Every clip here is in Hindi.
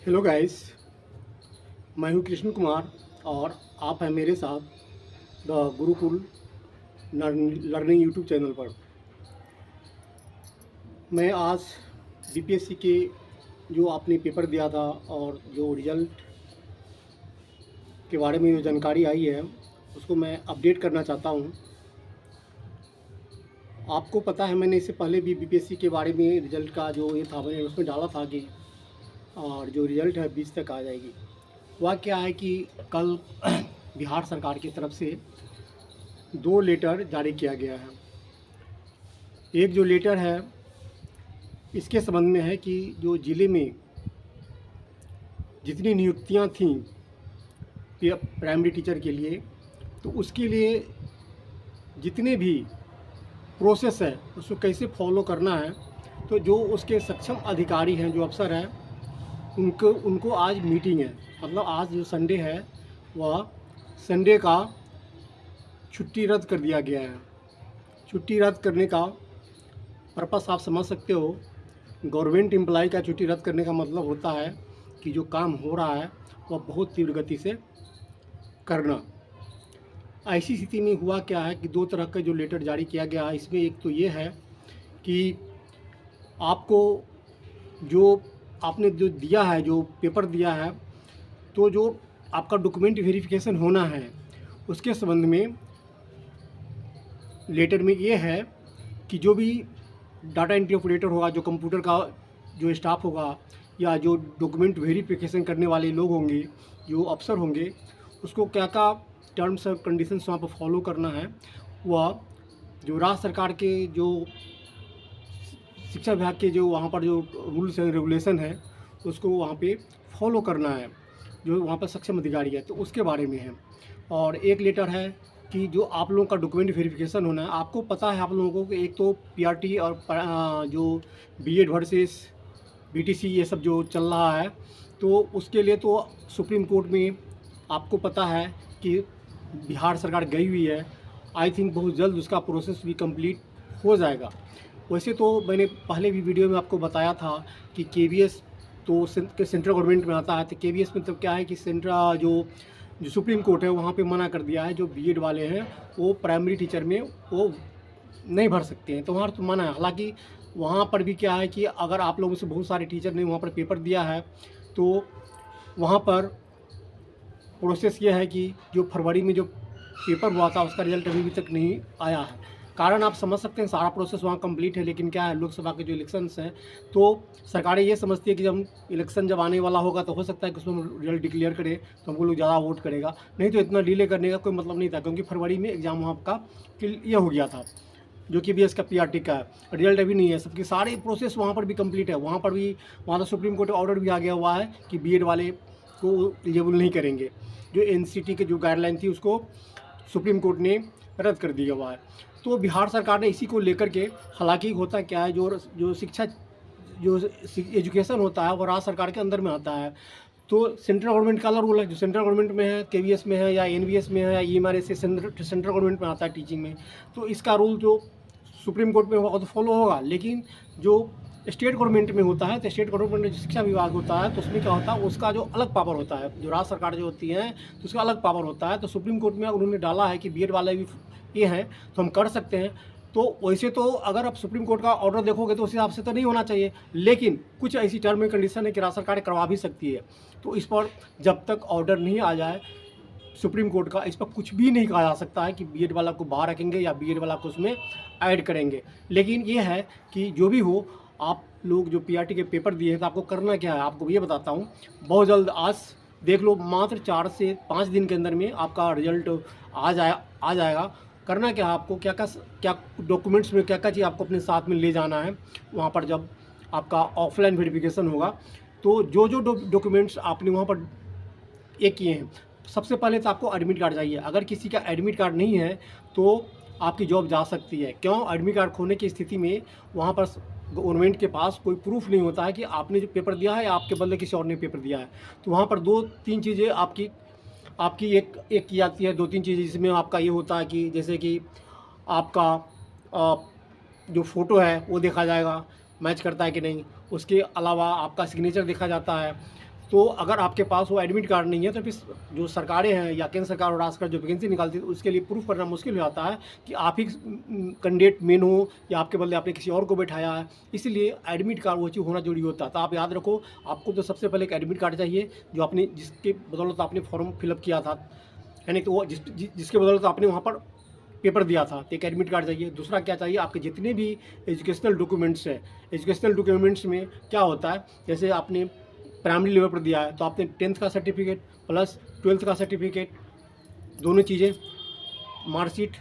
हेलो गाइस, मैं हूं कृष्ण कुमार और आप हैं मेरे साथ the Gurukul learning YouTube channel पर। मैं आज बीपीएससी के जो आपने पेपर दिया था और जो रिज़ल्ट के बारे में जो जानकारी आई है उसको मैं अपडेट करना चाहता हूं। आपको पता है मैंने इससे पहले भी बीपीएससी के बारे में रिज़ल्ट का जो ये था मैंने उसमें डाला था कि और जो रिज़ल्ट है 20 तक आ जाएगी। हुआ क्या है कि कल बिहार सरकार की तरफ से 2 लेटर जारी किया गया है। एक जो लेटर है इसके संबंध में है कि जो ज़िले में जितनी नियुक्तियां थीं प्राइमरी टीचर के लिए, तो उसके लिए जितने भी प्रोसेस है उसको कैसे फॉलो करना है। तो जो उसके सक्षम अधिकारी हैं, जो अफसर हैं, उनको उनको आज मीटिंग है। मतलब आज जो संडे है वह संडे का छुट्टी रद्द कर दिया गया है। छुट्टी रद्द करने का पर्पस आप समझ सकते हो। गवर्नमेंट एम्प्लॉय का छुट्टी रद्द करने का मतलब होता है कि जो काम हो रहा है वह बहुत तीव्र गति से करना। ऐसी स्थिति में हुआ क्या है कि 2 तरह का जो लेटर जारी किया गया है, इसमें एक तो ये है कि आपको जो आपने जो दिया है, जो पेपर दिया है, तो जो आपका डॉक्यूमेंट वेरिफिकेशन होना है उसके संबंध में लेटर में ये है कि जो भी डाटा एंट्री ऑपरेटर होगा, जो कंप्यूटर का जो स्टाफ होगा या जो डॉक्यूमेंट वेरिफिकेशन करने वाले लोग होंगे, जो अफसर होंगे, उसको क्या-क्या टर्म्स और कंडीशंस वहाँ पर फॉलो करना है। वह जो राज्य सरकार के जो शिक्षा विभाग के जो वहाँ पर जो रूल्स एंड रेगुलेशन है उसको वहाँ पे फॉलो करना है, जो वहाँ पर सक्षम अधिकारी है, तो उसके बारे में है। और एक लेटर है कि जो आप लोगों का डॉक्यूमेंट वेरिफिकेशन होना है। आपको पता है आप लोगों को कि एक तो पीआरटी और जो बीएड वर्सेस बीटीसी ये सब जो चल रहा है, तो उसके लिए तो सुप्रीम कोर्ट में आपको पता है कि बिहार सरकार गई हुई है। आई थिंक बहुत जल्द उसका प्रोसेस भी कंप्लीट हो जाएगा। वैसे तो मैंने पहले भी वीडियो में आपको बताया था कि केवीएस तो सेंट्रल गवर्नमेंट में आता है, तो केवीएस में तो क्या है कि सेंट्रल जो सुप्रीम कोर्ट है वहाँ पे मना कर दिया है, जो बीएड वाले हैं वो प्राइमरी टीचर में वो नहीं भर सकते हैं, तो वहाँ तो मना है। हालांकि वहाँ पर भी क्या है कि अगर आप लोगों से बहुत सारे टीचर ने वहाँ पर पेपर दिया है, तो वहाँ पर प्रोसेस ये है कि जो फरवरी में जो पेपर हुआ था उसका रिजल्ट अभी तक नहीं आया है। कारण आप समझ सकते हैं, सारा प्रोसेस वहाँ कंप्लीट है, लेकिन क्या है लोकसभा के जो इलेक्शंस हैं, तो सरकारें ये समझती है कि जब इलेक्शन जब आने वाला होगा तो हो सकता है कि उसमें रिजल्ट डिक्लेयर करे तो हमको लोग ज़्यादा वोट करेगा। नहीं तो इतना डिले करने का कोई मतलब नहीं था, क्योंकि फरवरी में एग्ज़ाम वहाँ का ये हो गया था, जो कि बीएस का पीआरटी का है। रिजल्ट अभी नहीं है, सबकी सारे प्रोसेस वहाँ पर भी कंप्लीट है। वहाँ पर भी वहाँ तो सुप्रीम कोर्ट ऑर्डर भी आ गया हुआ है कि बीएड वाले को एलिजिबल नहीं करेंगे। जो एनसीटी की जो गाइडलाइन थी उसको सुप्रीम कोर्ट ने रद्द कर दिया हुआ है। तो बिहार सरकार ने इसी को लेकर के, हालांकि होता क्या है, जो शिक्षा जो एजुकेशन होता है वो राज्य सरकार के अंदर में आता है। तो सेंट्रल गवर्नमेंट का अलग रूल है, जो सेंट्रल गवर्नमेंट में है, केवीएस में है या एनवीएस में है या ईएमआरएस से सेंट्रल गवर्नमेंट में आता है टीचिंग में, तो इसका रूल जो सुप्रीम कोर्ट में होगा तो फॉलो होगा। लेकिन जो स्टेट गवर्नमेंट में होता है, तो स्टेट गवर्नमेंट में जो शिक्षा विभाग होता है, तो उसमें क्या होता है, उसका जो अलग पावर होता है, जो राज्य सरकार जो होती है तो उसका अलग पावर होता है। तो सुप्रीम कोर्ट में उन्होंने डाला है कि बीएड वाले भी ये हैं तो हम कर सकते हैं। तो वैसे तो अगर आप सुप्रीम कोर्ट का ऑर्डर देखोगे तो उस हिसाब से तो नहीं होना चाहिए, लेकिन कुछ ऐसी टर्म एंड कंडीशन है कि राज्य सरकार करवा भी सकती है। तो इस पर जब तक ऑर्डर नहीं आ जाए सुप्रीम कोर्ट का, इस पर कुछ भी नहीं कहा जा सकता है कि बीएड वाला को बाहर रखेंगे या बीएड वाला को उसमें ऐड करेंगे। लेकिन ये है कि जो भी हो, आप लोग जो पीआरटी के पेपर दिए हैं तो आपको करना क्या है, आपको ये बताता हूँ। बहुत जल्द आज देख लो, मात्र 4 से 5 दिन के अंदर में आपका रिजल्ट आ जाएगा। करना क्या है, आपको क्या डॉक्यूमेंट्स में क्या चीज़ आपको अपने साथ में ले जाना है वहाँ पर जब आपका ऑफलाइन वेरिफिकेशन होगा। तो जो डॉक्यूमेंट्स आपने वहाँ पर ये किए हैं, सबसे पहले तो आपको एडमिट कार्ड चाहिए। अगर किसी का एडमिट कार्ड नहीं है तो आपकी जॉब जा सकती है। क्यों? एडमिट कार्ड खोने की स्थिति में वहाँ पर गवर्नमेंट के पास कोई प्रूफ नहीं होता है कि आपने जो पेपर दिया है या आपके बदले किसी और ने पेपर दिया है। तो वहाँ पर 2-3 चीज़ें आपकी आपकी एक एक की जाती है, 2-3 चीज़ें जिसमें आपका ये होता है कि जैसे कि आपका अ, जो फ़ोटो है वो देखा जाएगा, मैच करता है कि नहीं। उसके अलावा आपका सिग्नेचर देखा जाता है। तो अगर आपके पास वो एडमिट कार्ड नहीं है तो फिर जो सरकारें हैं या केंद्र सरकार और राज्य सरकार जो वैकेंसी निकालती है तो उसके लिए प्रूफ करना मुश्किल हो जाता है कि आप ही कैंडिडेट मेन हो या आपके बदले आपने किसी और को बैठाया है। इसीलिए एडमिट कार्ड वो चीज़ होना जरूरी होता है। तो आप याद रखो, आपको तो सबसे पहले एक एडमिट कार्ड चाहिए जो आपने जिसके बदौलत आपने फॉर्म फिलअप किया था, यानी तो वो जिसके बदौलत आपने वहाँ पर पेपर दिया था, तो एक एडमिट कार्ड चाहिए। दूसरा क्या चाहिए, आपके जितने भी एजुकेशनल डॉक्यूमेंट्स हैं, एजुकेशनल डॉक्यूमेंट्स में क्या होता है, जैसे आपने प्राइमरी लेवल पर दिया है तो आपने 10th का सर्टिफिकेट प्लस 12th का सर्टिफिकेट, दोनों चीज़ें, मार्कशीट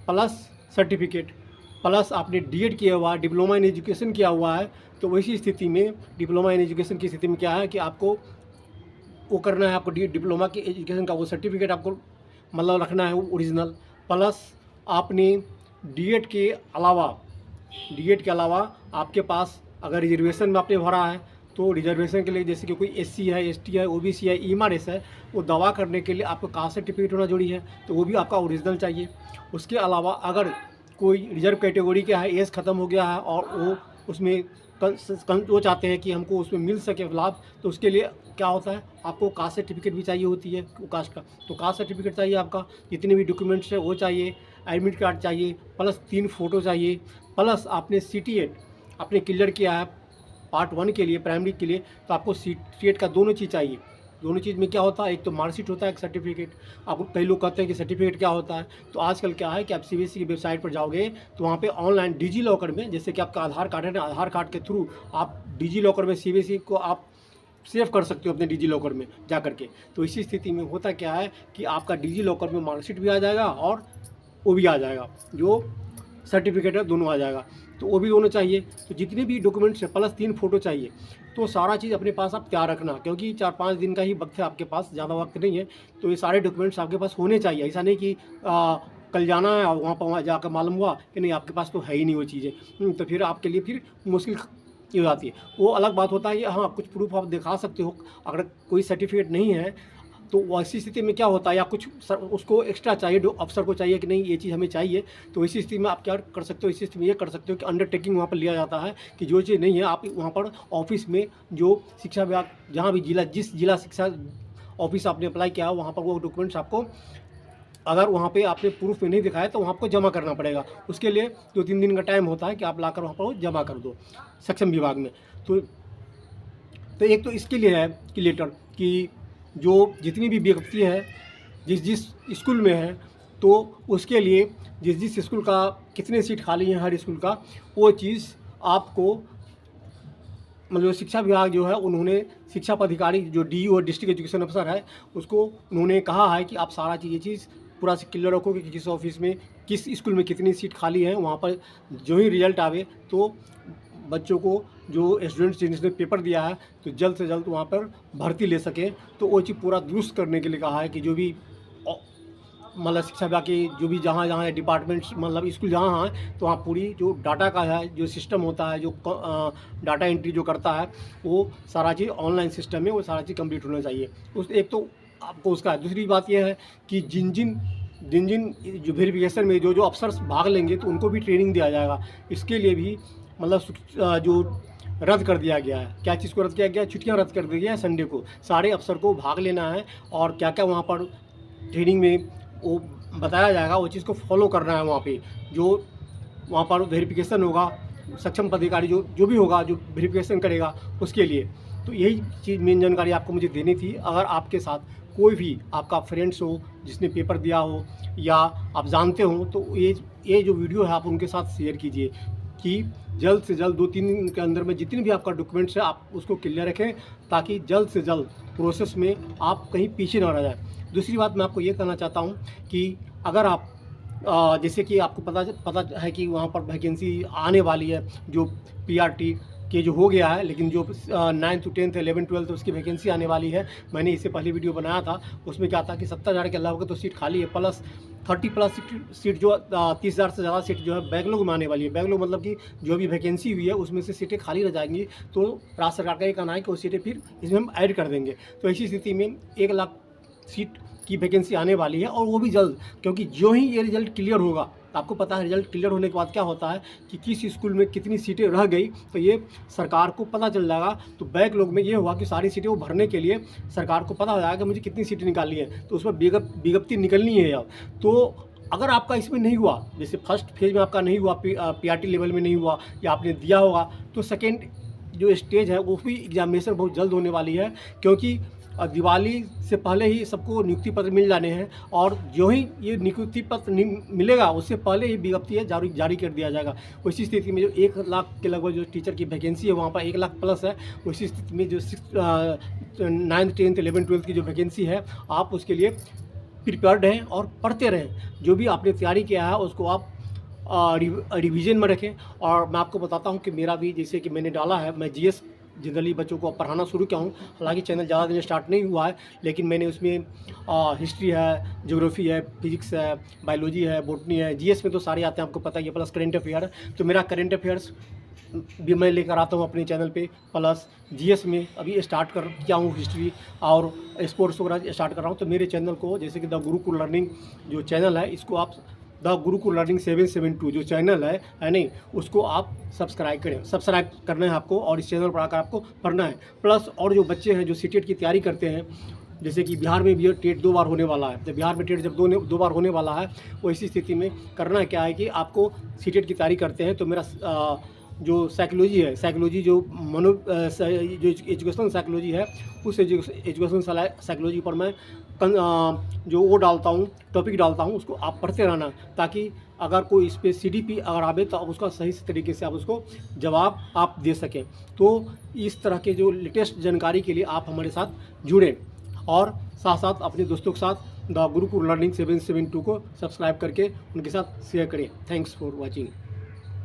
प्लस सर्टिफिकेट, प्लस आपने डीएड किया हुआ है, डिप्लोमा इन एजुकेशन किया हुआ है, तो वैसी स्थिति में डिप्लोमा इन एजुकेशन की स्थिति में क्या है कि आपको वो करना है, आपको डिप्लोमा की एजुकेशन का वो सर्टिफिकेट आपको मतलब रखना है ओरिजिनल। प्लस आपने डीएड के अलावा आपके पास अगर रिजर्वेशन में आपने भरा है तो रिजर्वेशन के लिए, जैसे कि कोई एससी है, एसटी है, ओबीसी है, ईमारएस है, वो दवा करने के लिए आपको कास्ट सर्टिफिकेट होना जरूरी है, तो वो भी आपका ओरिजिनल चाहिए। उसके अलावा अगर कोई रिजर्व कैटेगरी का है, एज ख़त्म हो गया है और वो उसमें वो चाहते हैं कि हमको उसमें मिल सके लाभ, तो उसके लिए क्या होता है, आपको कास्ट सर्टिफिकेट भी चाहिए होती है कास्ट का, तो कास्ट सर्टिफिकेट चाहिए आपका, जितने भी डॉक्यूमेंट्स है वो चाहिए, एडमिट कार्ड चाहिए, प्लस 3 फ़ोटो चाहिए, प्लस आपने CTET आपने क्लियर किया है पार्ट 1 के लिए, प्राइमरी के लिए, तो आपको CTET का दोनों चीज़ चाहिए। दोनों चीज़ में क्या होता है, एक तो मार्कशीट होता है, एक सर्टिफिकेट। आपको कई लोग कहते हैं कि सर्टिफिकेट क्या होता है, तो आजकल क्या है कि आप CBSE की वेबसाइट पर जाओगे तो वहाँ पे ऑनलाइन डिजी लॉकर में, जैसे कि आपका आधार कार्ड है ना, आधार कार्ड के थ्रू आप डिजी लॉकर में CBSE को आप सेव कर सकते हो अपने डिजी लॉकर में जा करके। तो इसी स्थिति में होता क्या है कि आपका डिजी लॉकर में मार्कशीट भी आ जाएगा और वो भी आ जाएगा, जो सर्टिफिकेट है दोनों आ जाएगा, तो वो भी दोनों चाहिए। तो जितने भी डॉक्यूमेंट्स है प्लस 3 फ़ोटो चाहिए। तो सारा चीज़ अपने पास आप तैयार रखना, क्योंकि 4-5 दिन का ही वक्त है आपके पास, ज़्यादा वक्त नहीं है। तो ये सारे डॉक्यूमेंट्स आपके पास होने चाहिए। ऐसा नहीं कि कल जाना है और वहाँ जाकर मालूम हुआ कि नहीं आपके पास तो है ही नहीं वो चीज़ें, तो फिर आपके लिए फिर मुश्किल ये हो जाती है। वो अलग बात होता है कि हाँ कुछ प्रूफ आप दिखा सकते हो, अगर कोई सर्टिफिकेट नहीं है तो वैसी स्थिति में क्या होता है, या कुछ उसको एक्स्ट्रा चाहिए, जो अफसर को चाहिए कि नहीं ये चीज़ हमें चाहिए, तो इसी स्थिति में आप क्या कर सकते हो, इसी स्थिति में ये कर सकते हो कि अंडरटेकिंग वहाँ पर लिया जाता है कि जो चीज़ नहीं है आप वहाँ पर ऑफिस में, जो शिक्षा विभाग जहाँ भी जिस जिला शिक्षा ऑफिस आपने अप्लाई किया है वहाँ पर वो डॉक्यूमेंट्स आपको, अगर वहाँ पे आपने प्रूफ में नहीं दिखाया तो वहाँ आपको जमा करना पड़ेगा। उसके लिए 2-3 दिन का टाइम होता है कि आप लाकर वहाँ पर जमा कर दो सक्षम विभाग में। तो एक तो इसके लिए है कि लेटर कि जो जितनी भी व्यक्ति है जिस स्कूल में है, तो उसके लिए जिस स्कूल का कितने सीट खाली हैं हर स्कूल का, वो चीज़ आपको मतलब शिक्षा विभाग जो है उन्होंने शिक्षा पदाधिकारी जो DO डिस्ट्रिक्ट एजुकेशन अफसर है उसको उन्होंने कहा है कि आप सारा चीज़ ये चीज़ पूरा क्लियर रखो कि किस ऑफिस में किस स्कूल में कितनी सीट खाली है। वहाँ पर जो ही रिजल्ट आवे तो बच्चों को, जो स्टूडेंट्स जिसने पेपर दिया है, तो जल्द से जल्द वहाँ पर भर्ती ले सके। तो वो चीज़ पूरा दुरुस्त करने के लिए कहा है कि जो भी मतलब शिक्षा विभाग के जो भी जहाँ जहाँ डिपार्टमेंट्स मतलब स्कूल जहाँ हैं तो वहाँ पूरी जो डाटा का है जो सिस्टम होता है, जो डाटा एंट्री जो करता है, वो सारा चीज़ ऑनलाइन सिस्टम में वो सारा चीज़ कंप्लीट होना चाहिए। उस एक तो आपको उसका है। दूसरी बात यह है कि जिन जिन जो वेरिफिकेशन में जो अफसर भाग लेंगे तो उनको भी ट्रेनिंग दिया जाएगा। इसके लिए भी मतलब जो रद्द कर दिया गया है, क्या चीज़ को रद्द किया गया है, छुट्टियाँ रद्द कर दी गई है संडे को। सारे अफसर को भाग लेना है और क्या क्या वहाँ पर ट्रेनिंग में वो बताया जाएगा, वो चीज़ को फॉलो करना है। वहाँ पे जो वहाँ पर वेरिफिकेशन होगा, सक्षम पदाधिकारी जो भी होगा जो वेरिफिकेशन करेगा उसके लिए। तो यही चीज़ मेन जानकारी आपको मुझे देनी थी। अगर आपके साथ कोई भी आपका फ्रेंड्स हो जिसने पेपर दिया हो या आप जानते हो तो ये जो वीडियो है आप उनके साथ शेयर कीजिए कि जल्द से जल्द 2-3 दिन के अंदर में जितने भी आपका डॉक्यूमेंट्स है आप उसको क्लियर रखें, ताकि जल्द से जल्द प्रोसेस में आप कहीं पीछे ना रह जाए। दूसरी बात मैं आपको ये कहना चाहता हूँ कि अगर आप जैसे कि आपको पता है कि वहाँ पर वैकेंसी आने वाली है, जो PRT के जो हो गया है, लेकिन जो 9th to 10th 11th 12th उसकी वैकेंसी आने वाली है। मैंने इससे पहले वीडियो बनाया था, उसमें क्या था कि 70,000 के अलावा तो सीट खाली है, प्लस 30+ सीट जो 30,000 से ज़्यादा सीट जो है बैकलॉग में आने वाली है। बैकलॉग मतलब कि जो भी वैकेंसी हुई है उसमें से सीटें खाली रह जाएंगी, तो राज्य सरकार का ये कहना है कि वो सीटें फिर इसमें हम ऐड कर देंगे। तो ऐसी स्थिति में 1 लाख सीट की वैकेंसी आने वाली है और वो भी जल्द, क्योंकि जो ही ये रिजल्ट क्लियर होगा तो आपको पता है रिजल्ट क्लियर होने के बाद क्या होता है कि किस स्कूल में कितनी सीटें रह गई, तो ये सरकार को पता चल जाएगा। तो बैकलॉग में ये हुआ कि सारी सीटें वो भरने के लिए सरकार को पता हो जाएगा कि मुझे कितनी सीटें निकालनी है, तो उसमें विज्ञप्ति निकलनी है अब। तो अगर आपका इसमें नहीं हुआ, जैसे फर्स्ट फेज में आपका नहीं हुआ, पीआरटी लेवल में नहीं हुआ या आपने दिया होगा, तो सेकेंड जो स्टेज है वो भी एग्जामिनेशन बहुत जल्द होने वाली है, क्योंकि दिवाली से पहले ही सबको नियुक्ति पत्र मिल जाने हैं, और जो ही ये नियुक्ति पत्र मिलेगा उससे पहले ही विज्ञप्ति जारी कर दिया जाएगा। उसी स्थिति में जो 1 लाख के लगभग जो टीचर की वैकेंसी है वहाँ पर 1 लाख प्लस है। उसी स्थिति में जो 9th 10th 11th 12th की जो वैकेंसी है, आप उसके लिए प्रिपेयर्ड रहें और पढ़ते रहें। जो भी आपने तैयारी किया है उसको आप रिवीजन में रखें। और मैं आपको बताता हूँ कि मेरा भी, जैसे कि मैंने डाला है, मैं जीएस जनरली बच्चों को पढ़ाना शुरू किया हूँ। हालांकि चैनल ज़्यादा दिन स्टार्ट नहीं हुआ है, लेकिन मैंने उसमें हिस्ट्री है, ज्योग्राफी है, फिजिक्स है, बायोलॉजी है, बॉटनी है, जीएस में तो सारे आते हैं, आपको पता ही है, प्लस करेंट अफेयर है। तो मेरा करेंट अफेयर्स भी मैं लेकर आता हूँ अपने चैनल पे, प्लस जीएस में अभी स्टार्ट कर किया हूँ, हिस्ट्री और स्पोर्ट्स वगैरह स्टार्ट कर रहा हूँ। तो मेरे चैनल को, जैसे कि द गुरुकुल लर्निंग जो चैनल है, इसको आप द गुरुकुल लर्निंग 772 जो चैनल है नहीं, उसको आप सब्सक्राइब करें। सब्सक्राइब करना है आपको, और इस चैनल पर आकर आपको पढ़ना है। प्लस और जो बच्चे हैं जो सीटेट की तैयारी करते हैं, जैसे कि बिहार में भी टेट 2 बार होने वाला है, तो बिहार में टेट जब दो बार होने वाला है, वो इसी स्थिति में करना क्या है कि आपको सीटेट की तैयारी करते हैं तो मेरा जो साइकोलॉजी है, साइकोलॉजी जो जो एजुकेशनल साइकोलॉजी है, उस एजुकेशनल साइकोलॉजी पर मैं जो वो डालता हूँ, टॉपिक डालता हूँ, उसको आप पढ़ते रहना, ताकि अगर कोई इस पर CDP अगर आवे तो आप उसका सही तरीके से आप उसको जवाब आप दे सकें। तो इस तरह के जो लेटेस्ट जानकारी के लिए आप हमारे साथ जुड़ें, और साथ साथ अपने दोस्तों के साथ द गुरुकुल लर्निंग 772 को सब्सक्राइब करके उनके साथ शेयर करें। Thanks for watching.